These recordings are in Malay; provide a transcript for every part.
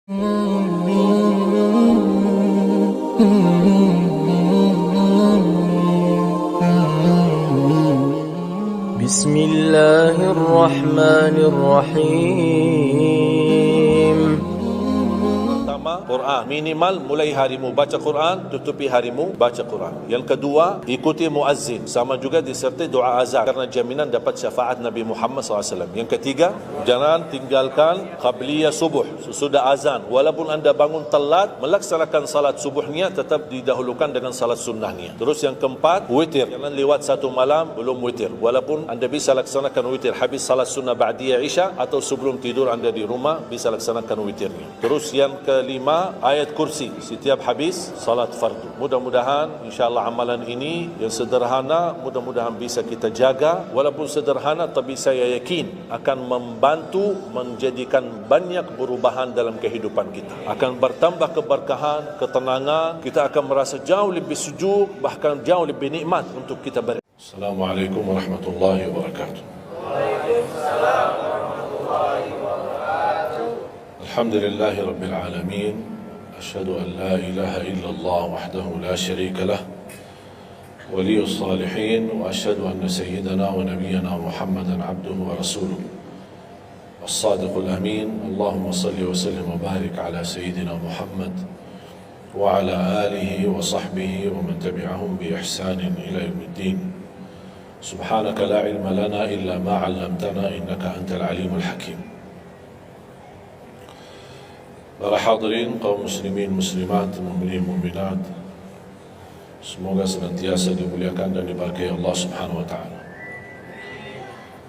بسم الله الرحمن الرحيم. Pertama, Quran. Minimal mulai harimu baca Quran, tutupi harimu baca Quran. Yang kedua, ikuti muazzin. Sama juga disertai doa azan karena jaminan dapat syafaat Nabi Muhammad SAW. Yang ketiga, jangan tinggalkan qabliyah subuh sesudah azan. Walaupun anda bangun telat, melaksanakan salat subuhnya tetap didahulukan dengan salat sunnahnya. Terus yang keempat, witir. Jangan lewat satu malam belum witir. Walaupun anda bisa laksanakan witir habis salat sunnah ba'diyah isya atau sebelum tidur anda di rumah bisa laksanakan witirnya. Terus yang kelima, ayat kursi setiap habis salat fardu. Mudah-mudahan insyaAllah amalan ini yang sederhana mudah-mudahan bisa kita jaga. Walaupun sederhana tapi saya yakin akan membantu menjadikan banyak perubahan dalam kehidupan kita. Akan bertambah keberkahan, ketenangan. Kita akan merasa jauh lebih sejuk, bahkan jauh lebih nikmat untuk kita beribadah. Assalamualaikum warahmatullahi wabarakatuh. الحمد لله رب العالمين أشهد أن لا إله إلا الله وحده لا شريك له ولي الصالحين وأشهد أن سيدنا ونبينا محمدا عبده ورسوله الصادق الأمين اللهم صل وسلم وبارك على سيدنا محمد وعلى آله وصحبه ومن تبعهم بإحسان إلى يوم الدين سبحانك لا علم لنا إلا ما علمتنا إنك أنت العليم الحكيم. Para hadirin kaum muslimin muslimat, mukminin mukminat, semoga senantiasa dimuliakan dan diberkahi Allah Subhanahu wa taala.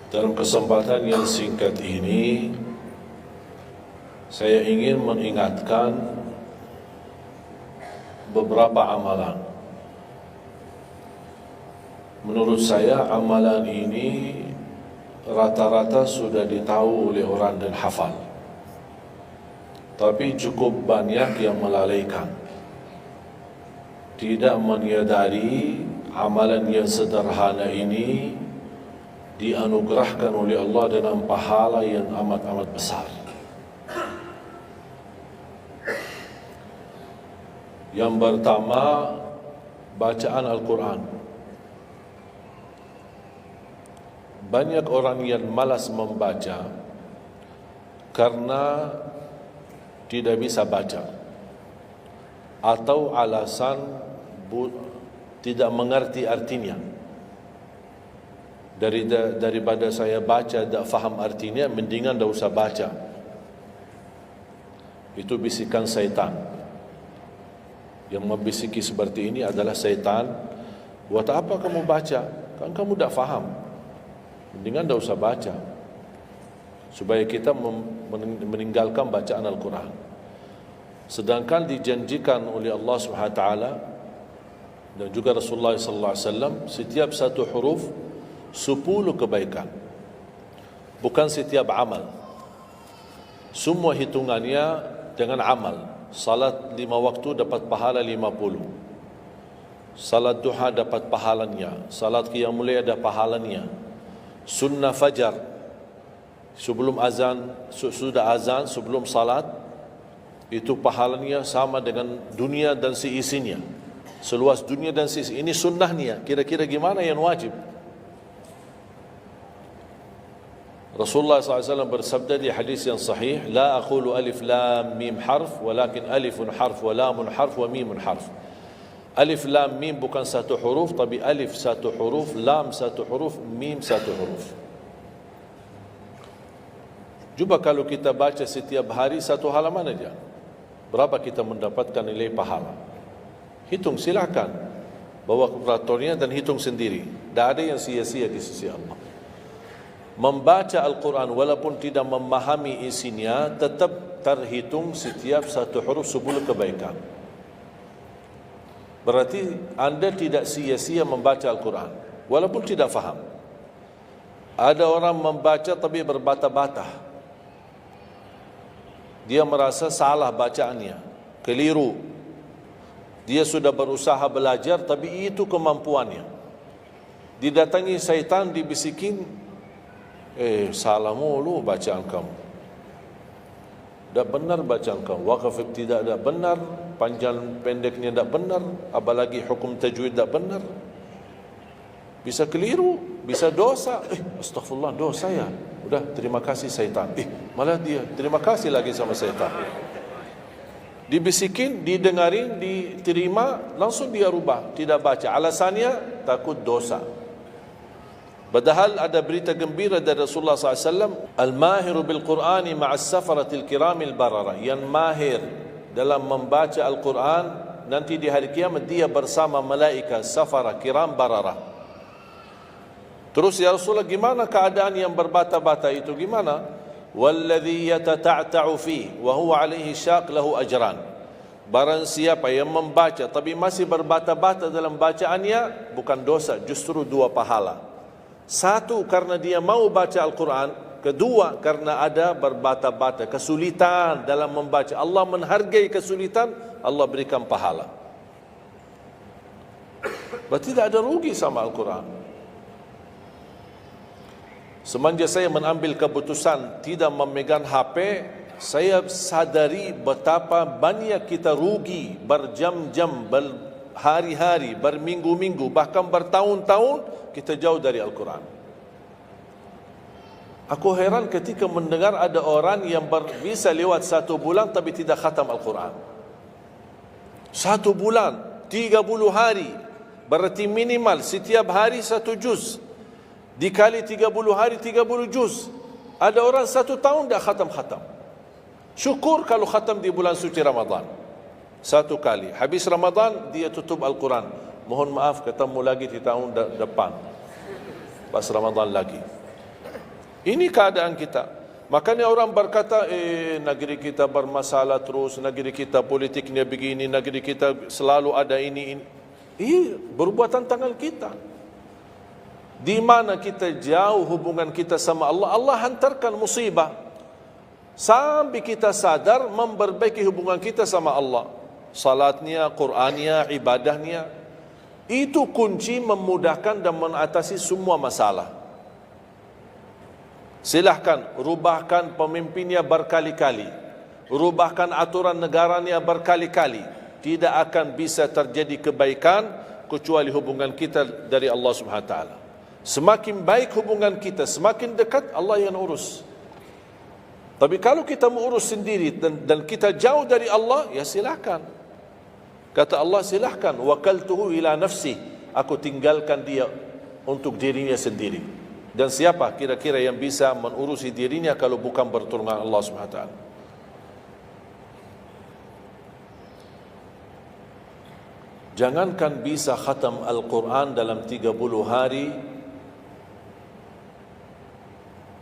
Dalam kesempatan yang singkat ini saya ingin mengingatkan beberapa amalan. Menurut saya amalan ini rata-rata sudah ditahu oleh orang dan hafal. Tapi cukup banyak yang melalaikan, tidak menyadari amalan yang sederhana ini dianugerahkan oleh Allah dengan pahala yang amat-amat besar. Yang pertama, bacaan Al-Quran. Banyak orang yang malas membaca karena tidak bisa baca atau alasan tidak mengerti artinya. Daripada saya baca tak faham artinya, mendingan tak usah baca. Itu bisikan syaitan. Yang membisiki seperti ini adalah syaitan. Buat apa kamu baca? Kan kamu tak faham. Mendingan tak usah baca, supaya kita meninggalkan bacaan Al-Quran. Sedangkan dijanjikan oleh Allah Subhanahu wa taala dan juga Rasulullah sallallahu alaihi wasallam, setiap satu huruf 10 kebaikan. Bukan setiap amal. Semua hitungannya dengan amal. Salat 5 waktu dapat pahala 50. Salat duha dapat pahalanya. Salat qiyamul lail ada pahalanya. Sunnah fajar sebelum azan, sudah azan, sebelum salat, itu pahalanya sama dengan dunia dan seisinya. Seluas dunia dan seisinya. Ini sunnahnya. Kira-kira gimana yang wajib? Rasulullah SAW bersabda di hadis yang sahih, La aqulu alif lam mim harf, walakin alifun harf, wa lamun harf, wa mimun harf. Alif lam mim bukan satu huruf, tapi alif satu huruf, lam satu huruf, mim satu huruf. Cuba kalau kita baca setiap hari satu halaman aja, berapa kita mendapatkan nilai pahala? Hitung silakan, bawa kalkulatornya dan hitung sendiri. Tak ada yang sia-sia di sisi Allah. Membaca Al-Quran walaupun tidak memahami isinya, tetap terhitung setiap satu huruf 10 kebaikan. Berarti anda tidak sia-sia membaca Al-Quran walaupun tidak faham. Ada orang membaca tapi berbata-bata. Dia merasa salah bacaannya, keliru. Dia sudah berusaha belajar tapi itu kemampuannya. Didatangi syaitan, dibisikin, salah mulu bacaan kamu. Tak benar bacaan kau. Waqaf tidak ada benar, panjang pendeknya tak benar, apalagi hukum tajwid tak benar. Bisa keliru, bisa dosa. Astaghfirullah, dosa ya. Udah, terima kasih syaitan. Malah dia terima kasih lagi sama syaitan. Dibisikin, didengarin, diterima, langsung dia rubah, tidak baca. Alasannya takut dosa. Padahal ada berita gembira dari Rasulullah SAW, Al-mahiru bil-Qur'ani ma'as safaratil kiramil barara. Yang mahir dalam membaca Al-Quran, nanti di hari kiamat dia bersama malaikat safara kiram barara. Terus ya Rasulullah, gimana keadaan yang berbata-bata itu? Gimana? Walladhi yatata'ta'u fi wa huwa alaihi syaq lahu ajran. Barang siapa yang membaca tapi masih berbata-bata dalam bacaannya, bukan dosa, justru 2 pahala. 1, karena dia mau baca Al-Quran. 2, karena ada berbata-bata, kesulitan dalam membaca. Allah menghargai kesulitan, Allah berikan pahala. Berarti tidak ada rugi sama Al-Quran. Semenjak saya mengambil keputusan tidak memegang HP, saya sadari betapa banyak kita rugi berjam-jam, berhari-hari, berminggu-minggu, bahkan bertahun-tahun kita jauh dari Al-Quran. Aku heran ketika mendengar ada orang yang bisa lewat 1 bulan tapi tidak khatam Al-Quran. 1 bulan, 30 hari, berarti minimal setiap hari 1 juz. Dikali 30 hari, 30 juz. Ada orang 1 tahun dah khatam-khatam. Syukur kalau khatam di bulan suci Ramadan 1 kali. Habis Ramadan dia tutup Al-Quran. Mohon maaf, ketemu lagi di tahun depan pas Ramadan lagi. Ini keadaan kita. Makanya orang berkata, negeri kita bermasalah terus, negeri kita politiknya begini, negeri kita selalu ada ini. Perbuatan tangan kita. Di mana kita jauh hubungan kita sama Allah, Allah hantarkan musibah sampai kita sadar memperbaiki hubungan kita sama Allah. Salatnya, Qur'annya, ibadahnya. Itu kunci memudahkan dan mengatasi semua masalah. Silahkan rubahkan pemimpinnya berkali-kali, rubahkan aturan negaranya berkali-kali, tidak akan bisa terjadi kebaikan kecuali hubungan kita dari Allah Subhanahu wa taala. Semakin baik hubungan kita, semakin dekat, Allah yang urus. Tapi kalau kita mengurus sendiri dan kita jauh dari Allah, ya silahkan. Kata Allah, silahkan. Wakaltuhu ila nafsi. Aku tinggalkan dia untuk dirinya sendiri. Dan siapa kira-kira yang bisa mengurusi dirinya kalau bukan pertolongan Allah SWT? Jangankan bisa khatam Al-Quran dalam 30 hari,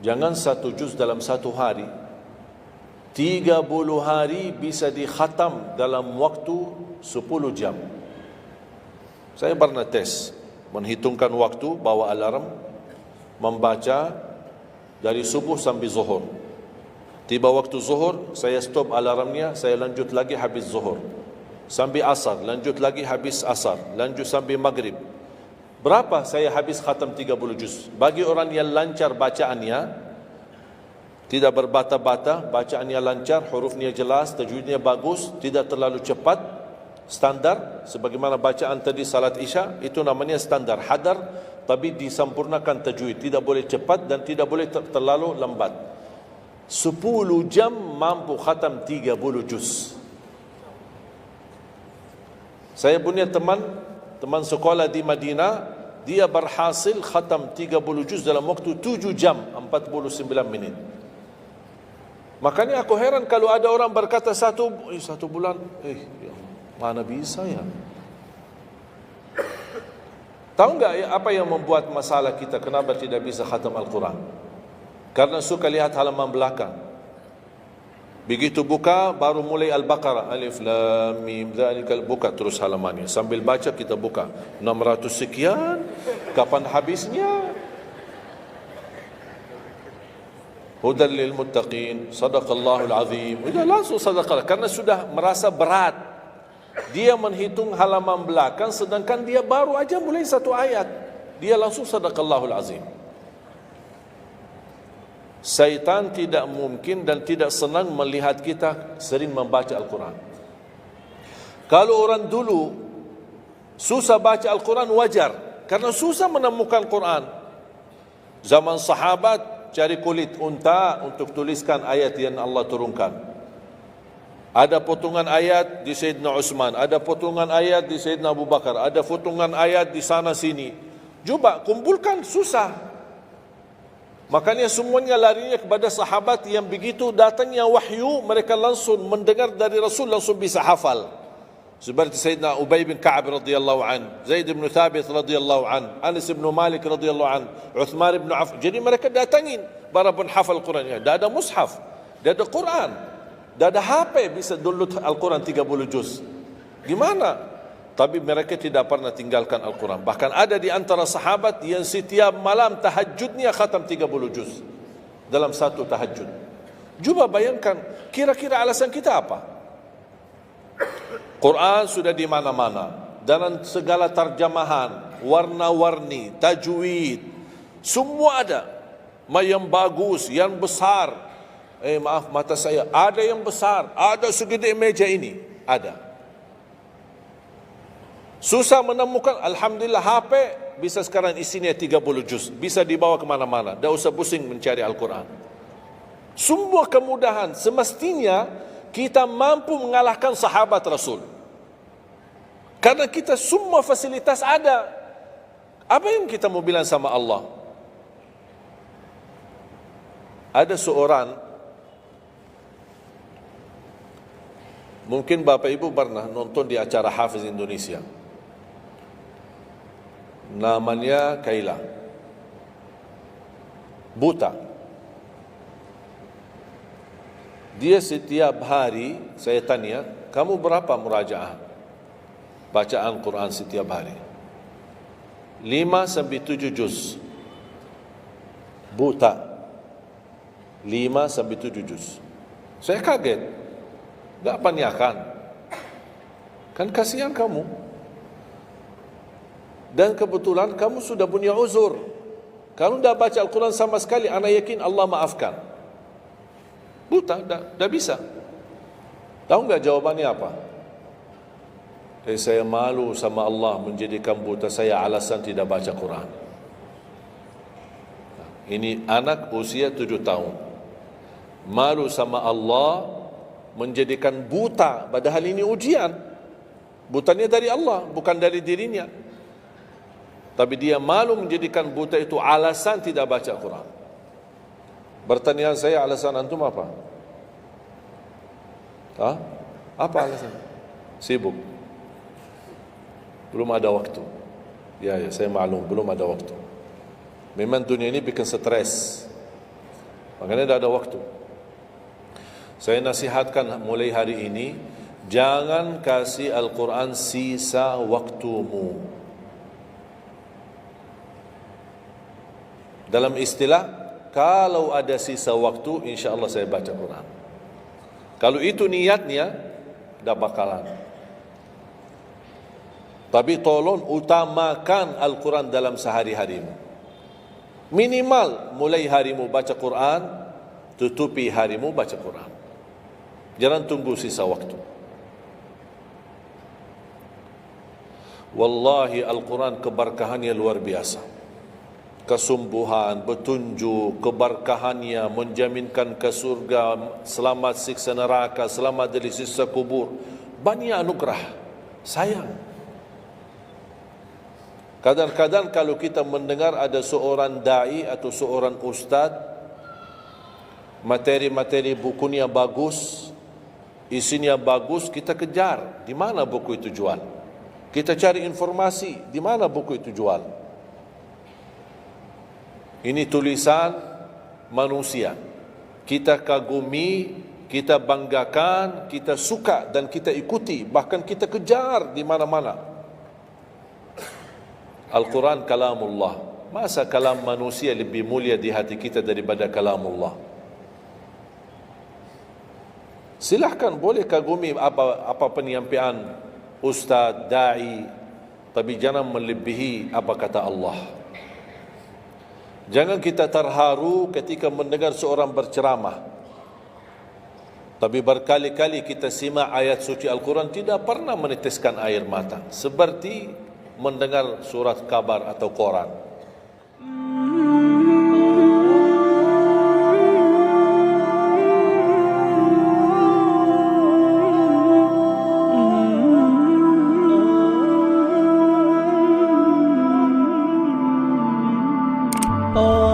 jangan 1 juz dalam 1 hari, 30 hari bisa dikhatam dalam waktu 10 jam. Saya pernah tes, menghitungkan waktu, bawa alarm, membaca dari subuh sampai zuhur. Tiba waktu zuhur, saya stop alarmnya, saya lanjut lagi habis zuhur. Sampai asar, lanjut lagi habis asar, lanjut sampai maghrib. Berapa saya habis khatam 30 juz? Bagi orang yang lancar bacaannya, tidak berbata-bata, bacaannya lancar, hurufnya jelas, tajwidnya bagus, tidak terlalu cepat, standar, sebagaimana bacaan tadi salat Isya, itu namanya standar, hadar, tapi disempurnakan tajwid, tidak boleh cepat dan tidak boleh terlalu lambat. 10 jam mampu khatam 30 juz. Saya punya teman sekolah di Madinah, dia berhasil khatam 30 juz dalam waktu 7 jam 49 menit. Makanya aku heran kalau ada orang berkata 1 bulan, mana bisa ya? Tahu enggak ya apa yang membuat masalah kita kenapa tidak bisa khatam Al-Quran? Karena suka lihat halaman belakang. Begitu buka baru mulai Al-Baqarah, Alif Lam Mim Dzalikal, buka terus halamannya. Sambil baca kita buka 600 sekian, kapan habisnya? Hudan lil muttaqin, sadaqallahul azim. Sudah langsung sadaqah karena sudah merasa berat. Dia menghitung halaman belakang sedangkan dia baru aja mulai 1 ayat. Dia langsung sadaqallahul azim. Syaitan tidak mungkin dan tidak senang melihat kita sering membaca Al-Quran. Kalau orang dulu susah baca Al-Quran, wajar, karena susah menemukan Quran. Zaman sahabat cari kulit unta untuk tuliskan ayat yang Allah turunkan. Ada potongan ayat di Sayyidina Utsman, ada potongan ayat di Sayyidina Abu Bakar, ada potongan ayat di sana sini. Coba kumpulkan, susah. Makanya semuanya larinya kepada sahabat yang begitu datangnya wahyu, mereka langsung mendengar dari Rasul, langsung bisa hafal. Seperti Sayyidina Ubay bin Ka'ab radhiyallahu an, Zaid bin Thabit radhiyallahu an, Anas bin Malik radhiyallahu an, Uthman bin Affan. Jadi mereka datangin para penghafal Quran. Dah ada mushaf, dah ada Quran, dah ada HP bisa download Al-Quran 30 juz. Gimana? Tapi mereka tidak pernah tinggalkan Al-Quran. Bahkan ada di antara sahabat yang setiap malam tahajudnya khatam 30 juz dalam satu tahajud. Cuba bayangkan, kira-kira alasan kita apa? Quran sudah di mana-mana, dalam segala terjemahan, warna-warni, tajwid, semua ada. Yang bagus, yang besar. Maaf, mata saya. Ada yang besar, ada segede meja ini, ada. Susah menemukan, alhamdulillah HP bisa sekarang isinya 30 juz, bisa dibawa kemana-mana, tak usah pusing mencari Al-Quran. Semua kemudahan, semestinya kita mampu mengalahkan sahabat Rasul, karena kita semua fasilitas ada. Apa yang kita mau bilang sama Allah? Ada seorang, mungkin Bapak Ibu pernah nonton di acara Hafiz Indonesia, namanya Kaila, buta. Dia setiap hari, saya tanya, kamu berapa murajaah bacaan Quran setiap hari? 5 sampai 7 juz. Buta, 5 sampai 7 juz. Saya kaget, tak panyakan, kan kasihan kamu. Dan kebetulan kamu sudah punya uzur, kamu dah baca Al-Quran sama sekali, ana yakin Allah maafkan. Buta, dah bisa. Tahu enggak jawabannya apa? Saya malu sama Allah menjadikan buta saya alasan tidak baca Quran. Ini anak usia 7 tahun, malu sama Allah menjadikan buta, padahal ini ujian. Butanya dari Allah, bukan dari dirinya. Tapi dia malu menjadikan buta itu alasan tidak baca Quran. Pertanyaan saya, alasan antum apa? Apa alasan? Sibuk, belum ada waktu. Ya, saya maklum, belum ada waktu. Memang dunia ini bikin stres, makanya tidak ada waktu. Saya nasihatkan mulai hari ini, jangan kasih Al-Quran sisa waktumu. Dalam istilah, kalau ada sisa waktu, insya Allah saya baca Quran. Kalau itu niatnya, dah bakalan. Tapi tolong utamakan Al-Quran dalam sehari-harimu. Minimal mulai harimu baca Quran, tutupi harimu baca Quran. Jangan tunggu sisa waktu. Wallahi Al-Quran keberkahannya luar biasa. Kesumbuhan, petunjuk, keberkahannya, menjaminkan ke surga, selamat siksa neraka, selamat dari siksa kubur. Banyak anugerah. Sayang, kadang-kadang kalau kita mendengar ada seorang da'i atau seorang ustaz, materi-materi bukunya bagus, isinya bagus, kita kejar. Di mana buku itu jual? Kita cari informasi, di mana buku itu jual? Ini tulisan manusia, kita kagumi, kita banggakan, kita suka dan kita ikuti, bahkan kita kejar di mana-mana. Al-Quran kalamullah. Masa kalam manusia lebih mulia di hati kita daripada kalamullah? Silahkan, boleh kagumi apa penyampaian ustaz, da'i, tapi jangan melebihi apa kata Allah. Jangan kita terharu ketika mendengar seorang berceramah. Tapi berkali-kali kita simak ayat suci Al-Quran tidak pernah meneteskan air mata. Seperti mendengar surat kabar atau koran. Oh